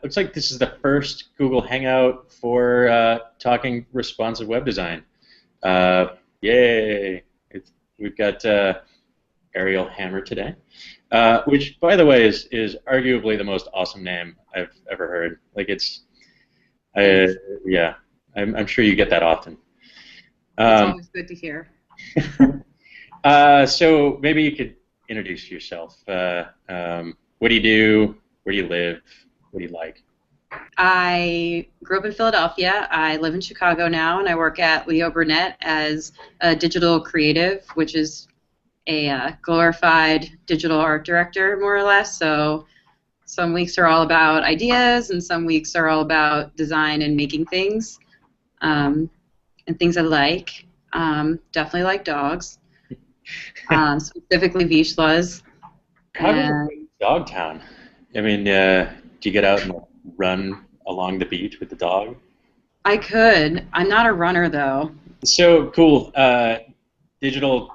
looks like this is the first Google Hangout for talking responsive web design. Yay! We've got Ariel Hammer today, which, by the way, is arguably the most awesome name I've ever heard. Like yeah, I'm sure you get that often. It's always good to hear. So maybe you could introduce yourself. What do you do? Where do you live? What do you like? I grew up in Philadelphia. I live in Chicago now, and I work at Leo Burnett as a digital creative, which is a glorified digital art director, more or less. So some weeks are all about ideas, and some weeks are all about design and making things, and things I like. Definitely like dogs, specifically Vizslas. Chicago's a big dog town. I mean, do you get out and run along the beach with the dog? I could. I'm not a runner, though. So cool. Digital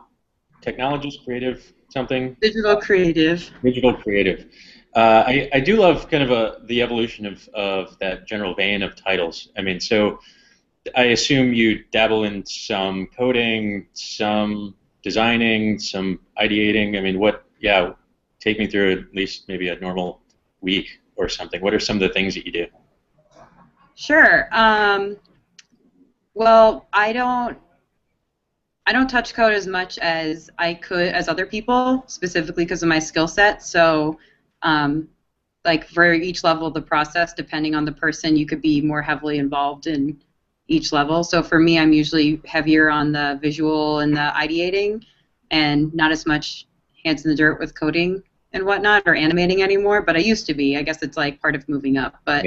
technologist, creative, something? Digital creative. Digital creative. I do love kind of the evolution of that general vein of titles. I mean, so I assume you dabble in some coding, some designing, some ideating. I mean, yeah, take me through at least maybe a normal week or something. What are some of the things that you do? Sure. Well, I don't touch code as much as I could as other people, specifically because of my skill set. So, like for each level of the process, depending on the person, you could be more heavily involved in each level. So for me, I'm usually heavier on the visual and the ideating, and not as much hands in the dirt with coding and whatnot, or animating anymore, but I used to be. I guess it's like part of moving up. But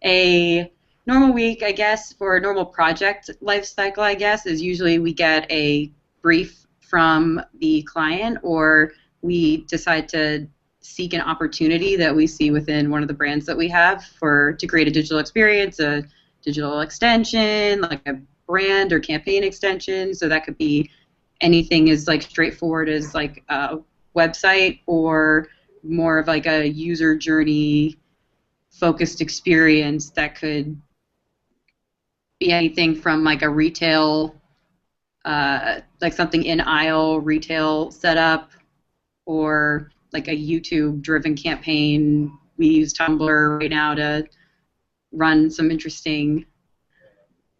a normal week, I guess, for a normal project life cycle, I guess, is usually we get a brief from the client, or we decide to seek an opportunity that we see within one of the brands that we have to create a digital experience, a digital extension, like a brand or campaign extension. So that could be anything as like straightforward as like a website, or more of like a user journey focused experience that could be anything from like a retail, like something in aisle retail setup, or like a YouTube driven campaign. We use Tumblr right now to run some interesting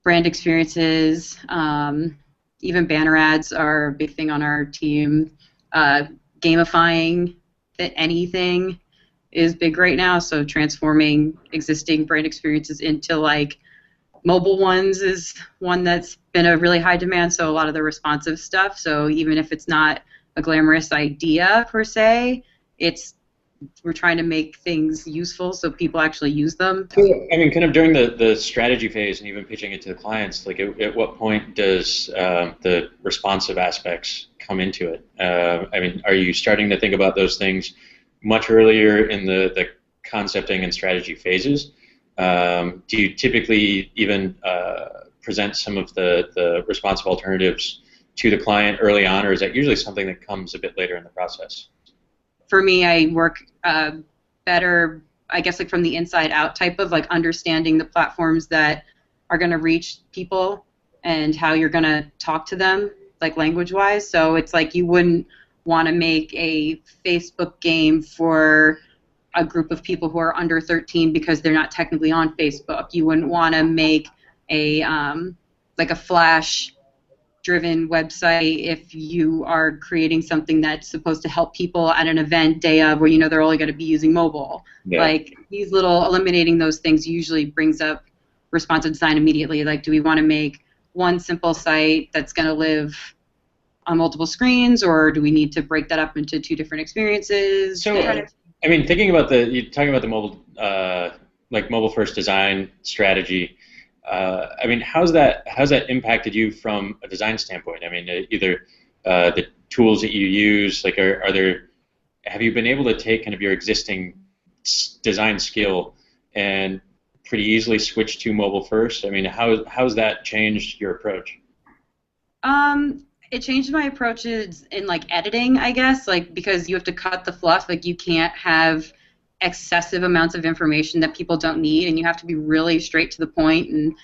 brand experiences. Even banner ads are a big thing on our team. Gamifying anything is big right now, so transforming existing brand experiences into like mobile ones is one that's been a really high demand, so a lot of the responsive stuff. So even if it's not a glamorous idea per se, we're trying to make things useful so people actually use them. So, I mean, kind of during the strategy phase and even pitching it to the clients, like at what point does the responsive aspects come into it? I mean, are you starting to think about those things much earlier in the concepting and strategy phases? Do you typically even present some of the responsive alternatives to the client early on, or is that usually something that comes a bit later in the process? For me, I work better, I guess, like from the inside out type of like understanding the platforms that are going to reach people and how you're going to talk to them, like language-wise. So it's like you wouldn't want to make a Facebook game for a group of people who are under 13 because they're not technically on Facebook. You wouldn't want to make a like a Flash driven website if you are creating something that's supposed to help people at an event day of where you know they're only going to be using mobile. Yeah. Like these eliminating those things usually brings up responsive design immediately. Like, do we want to make one simple site that's going to live on multiple screens, or do we need to break that up into two different experiences? So, I mean, thinking about you're talking about the mobile, like mobile first design strategy. I mean, how's that impacted you from a design standpoint? I mean, either the tools that you use, like, have you been able to take kind of your existing design skill and pretty easily switch to mobile first? I mean, how's that changed your approach? It changed my approaches in like editing, I guess, like because you have to cut the fluff. Like you can't have excessive amounts of information that people don't need, and you have to be really straight to the point and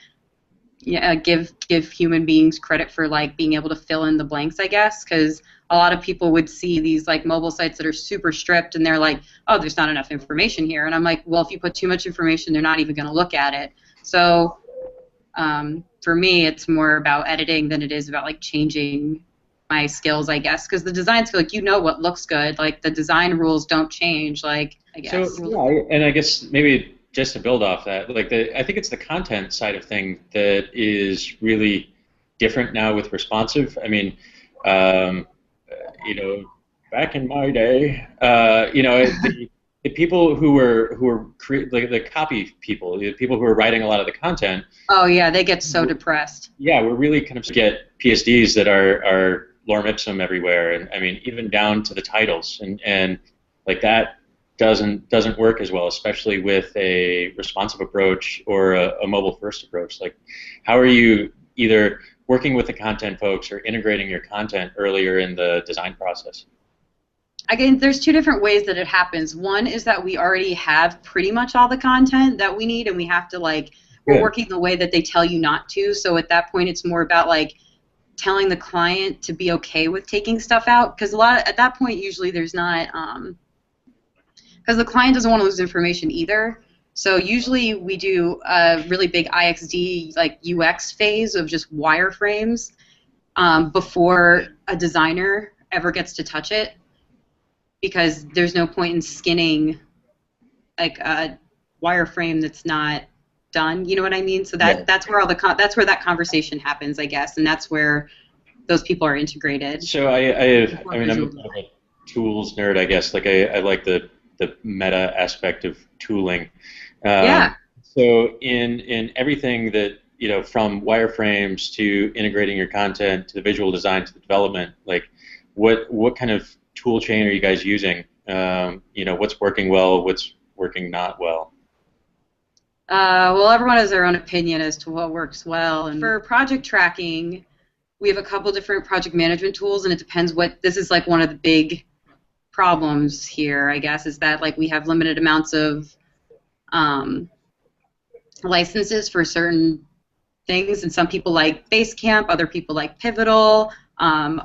yeah, give human beings credit for like being able to fill in the blanks, I guess, because a lot of people would see these like mobile sites that are super stripped, and they're like, oh, there's not enough information here, and I'm like, well, if you put too much information, they're not even going to look at it. So for me, it's more about editing than it is about like changing my skills, I guess, because the designs feel like you know what looks good, like the design rules don't change, like I guess. So yeah, and I guess maybe just to build off that, like I think it's the content side of things that is really different now with responsive. I mean, um, you know, back in my day, the people who were like the copy people, the people who were writing a lot of the content. Oh yeah, they get so depressed. Yeah, we're really kind of get PSDs that are lorem ipsum everywhere, and I mean even down to the titles, and like that doesn't work as well, especially with a responsive approach or a mobile first approach. Like, how are you either working with the content folks or integrating your content earlier in the design process? Again, there's two different ways that it happens. One is that we already have pretty much all the content that we need, and we have to like we're working the way that they tell you not to. So at that point, it's more about like telling the client to be okay with taking stuff out, because at that point usually there's not because the client doesn't want to lose information either. So usually we do a really big IXD like UX phase of just wireframes before a designer ever gets to touch it, because there's no point in skinning like a wireframe that's not done. You know what I mean? So that's where that's where that conversation happens, I guess, and that's where those people are integrated. So I mean I'm a tools nerd, I guess. Like I like the meta aspect of tooling. Yeah. So in everything that from wireframes to integrating your content to the visual design to the development, like what kind of tool chain are you guys using? What's working well, what's working not well? Well, everyone has their own opinion as to what works well. And for project tracking, we have a couple different project management tools, and it depends this is like one of the big problems here, I guess, is that like we have limited amounts of licenses for certain things, and some people like Basecamp, other people like Pivotal.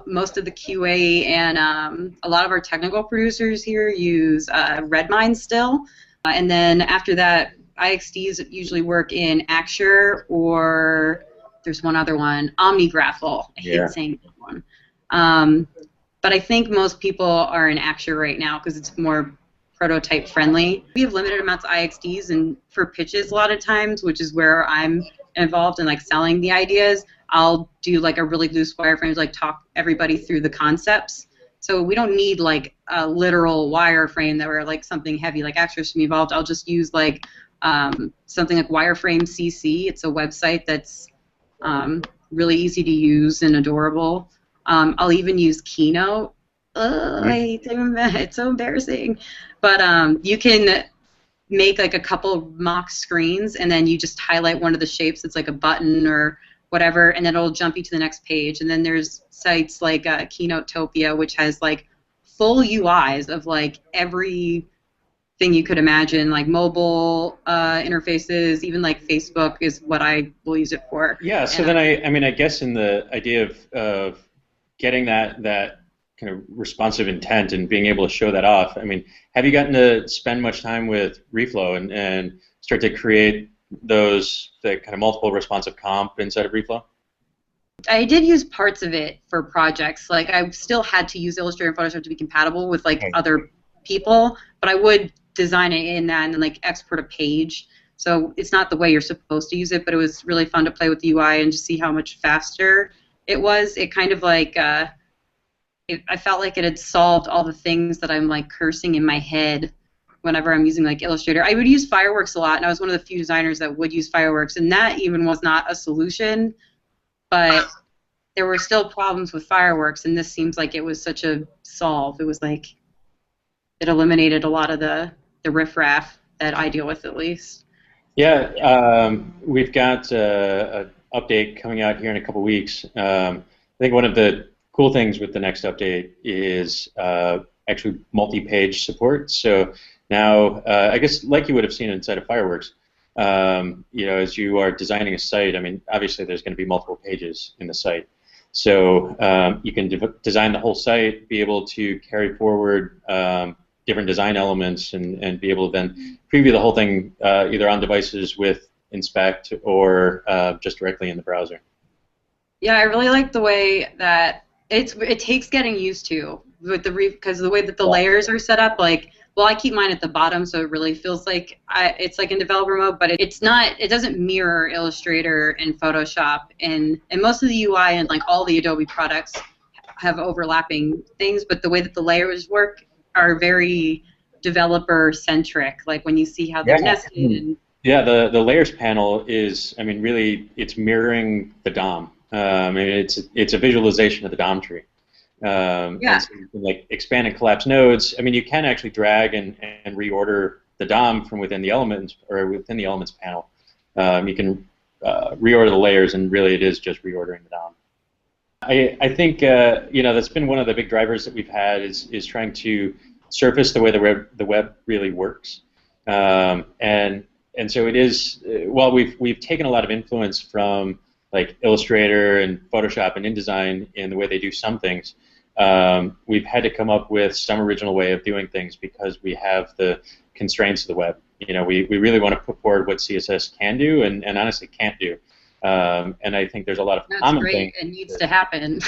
Most of the QA and a lot of our technical producers here use Redmine still, and then after that, IXDs usually work in Axure, or there's one other one, OmniGraffle. I hate saying that one. But I think most people are in Axure right now because it's more prototype friendly. We have limited amounts of IXDs, and for pitches a lot of times, which is where I'm involved in like selling the ideas, I'll do like a really loose wireframe to like talk everybody through the concepts. So we don't need like a literal wireframe that were like something heavy like Axure's to be involved. I'll just use like something like Wireframe CC. It's a website that's really easy to use and adorable. I'll even use Keynote. I hate it's so embarrassing. But you can make like a couple mock screens, and then you just highlight one of the shapes that's like a button or whatever, and then it'll jump you to the next page. And then there's sites like Keynotopia, which has like full UIs of like every thing you could imagine, like mobile interfaces, even like Facebook is what I will use it for. Yeah, so then I guess in the idea of getting that kind of responsive intent and being able to show that off, I mean, have you gotten to spend much time with Reflow and start to create the kind of multiple responsive comp inside of Reflow? I did use parts of it for projects. Like I still had to use Illustrator and Photoshop to be compatible with like other people, but I would design it in that and then like export a page. So it's not the way you're supposed to use it, but it was really fun to play with the UI and just see how much faster it was. It kind of like I felt like it had solved all the things that I'm like cursing in my head whenever I'm using like Illustrator. I would use Fireworks a lot, and I was one of the few designers that would use Fireworks, and that even was not a solution, but there were still problems with Fireworks, and this seems like it was such a solve. It was like it eliminated a lot of the riffraff that I deal with, at least. Yeah, we've got an update coming out here in a couple weeks. I think one of the cool things with the next update is actually multi-page support. So Now, I guess like you would have seen inside of Fireworks, as you are designing a site, I mean, obviously there's going to be multiple pages in the site. So you can design the whole site, be able to carry forward different design elements, and be able to then preview the whole thing either on devices with Inspect or just directly in the browser. Yeah, I really like the way that it takes getting used to with because the way that the layers are set up, like, well, I keep mine at the bottom, so it really feels like it's like in developer mode, but it's not. It doesn't mirror Illustrator and Photoshop, and most of the UI and like all the Adobe products have overlapping things, but the way that the layers work are very developer centric. Like when you see how they're nested. And yeah, the layers panel is, I mean, really, it's mirroring the DOM. It's a visualization of the DOM tree. And so you can like expand and collapse nodes. I mean, you can actually drag and reorder the DOM from within the elements or within the elements panel. You can reorder the layers, and really it is just reordering the DOM. I think that's been one of the big drivers that we've had is trying to surface the way the web really works. And so it is. While we've taken a lot of influence from like Illustrator and Photoshop and InDesign in the way they do some things, we've had to come up with some original way of doing things because we have the constraints of the web. We really want to put forward what CSS can do and honestly can't do. And I think there's a lot of common things. It needs to happen.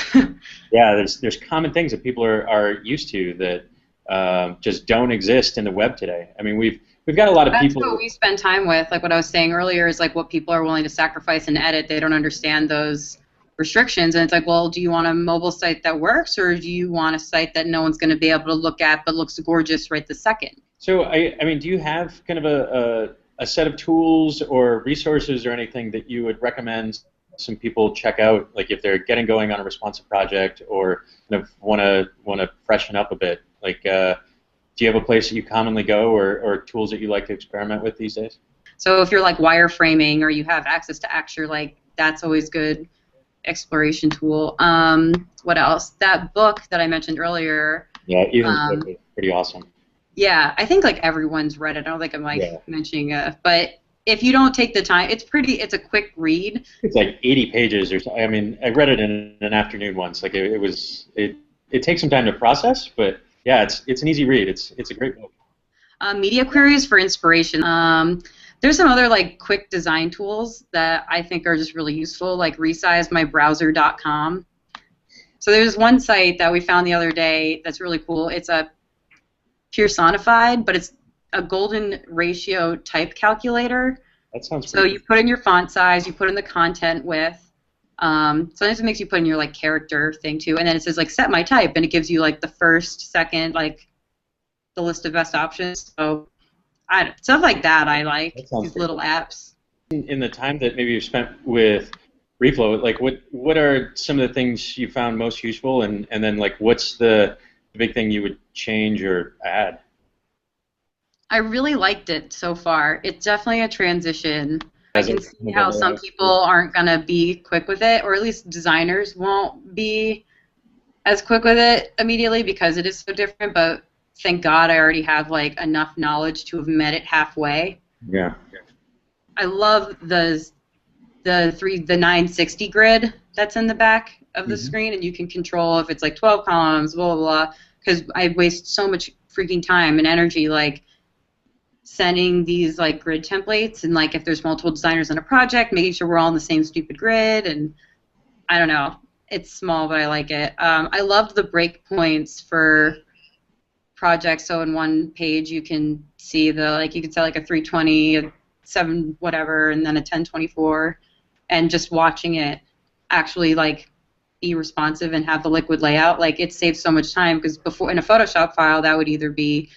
Yeah, there's common things that people are used to that just don't exist in the web today. I mean, we've got a lot of people. That's what we spend time with. Like what I was saying earlier is like what people are willing to sacrifice and edit. They don't understand those restrictions, and it's like, well, do you want a mobile site that works, or do you want a site that no one's going to be able to look at but looks gorgeous right this second? So I mean, do you have kind of a set of tools or resources or anything that you would recommend some people check out, like if they're getting going on a responsive project or kind of want to freshen up a bit? Like, do you have a place that you commonly go or tools that you like to experiment with these days? So if you're like wireframing or you have access to Axure, like that's always good exploration tool. What else? That book that I mentioned earlier. Yeah, Ethan's book is pretty awesome. Yeah, I think like everyone's read it. I don't think I'm like mentioning but if you don't take the time, it's a quick read. It's like 80 pages or so. I mean, I read it in an afternoon once. Like it takes some time to process, but yeah, it's an easy read. It's a great book. Media queries for inspiration. There's some other like quick design tools that I think are just really useful, like resizemybrowser.com. So there's one site that we found the other day that's really cool. It's a Pearsonified, but it's a golden ratio type calculator. That sounds so you put in your font size, you put in the content width. Sometimes it makes you put in your like character thing too, and then it says like set my type, and it gives you like the first, second, like the list of best options. So stuff like that I like, these little apps. In the time that maybe you've spent with Reflow, like what are some of the things you found most useful, and then like what's the big thing you would change or add? I really liked it so far. It's definitely a transition. I can see how some people aren't going to be quick with it, or at least designers won't be as quick with it immediately because it is so different, but thank God I already have like enough knowledge to have met it halfway. Yeah. I love the 960 grid that's in the back of the screen, and you can control if it's like 12 columns, blah, blah, blah, because I waste so much freaking time and energy like sending these like grid templates, and like if there's multiple designers on a project, making sure we're all on the same stupid grid, and I don't know. It's small, but I like it. I loved the breakpoints for projects. So in one page you can see you can set like a 320, a 7 whatever, and then a 1024, and just watching it actually like be responsive and have the liquid layout, like it saves so much time, because before in a Photoshop file that would either be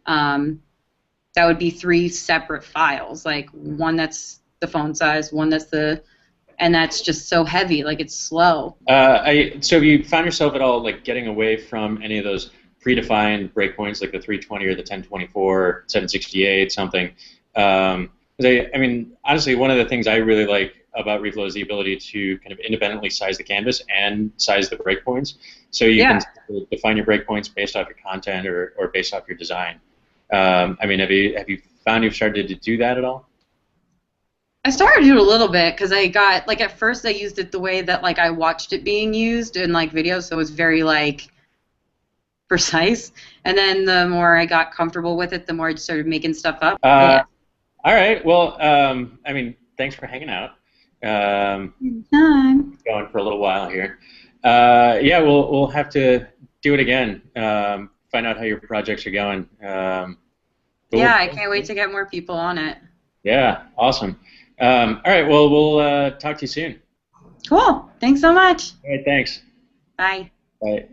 3 separate files, like one that's the font size, one that's and that's just so heavy, like it's slow. So have you found yourself at all like getting away from any of those predefined breakpoints like the 320 or the 1024, 768, something? I mean, honestly, one of the things I really like about Reflow is the ability to kind of independently size the canvas and size the breakpoints. So you can define your breakpoints based off your content or based off your design. I mean, have you found you've started to do that at all? I started to do it a little bit because I got like at first I used it the way that like I watched it being used in like videos, so it was very like precise. And then the more I got comfortable with it, the more I just started making stuff up. But yeah. All right. Well, I mean, thanks for hanging out. Um, Time. Going for a little while here. Yeah, we'll have to do it again. Find out how your projects are going. Yeah, Cool. I can't wait to get more people on it. Yeah, awesome. All right. Well, we'll talk to you soon. Cool. Thanks so much. All right. Thanks. Bye. Bye.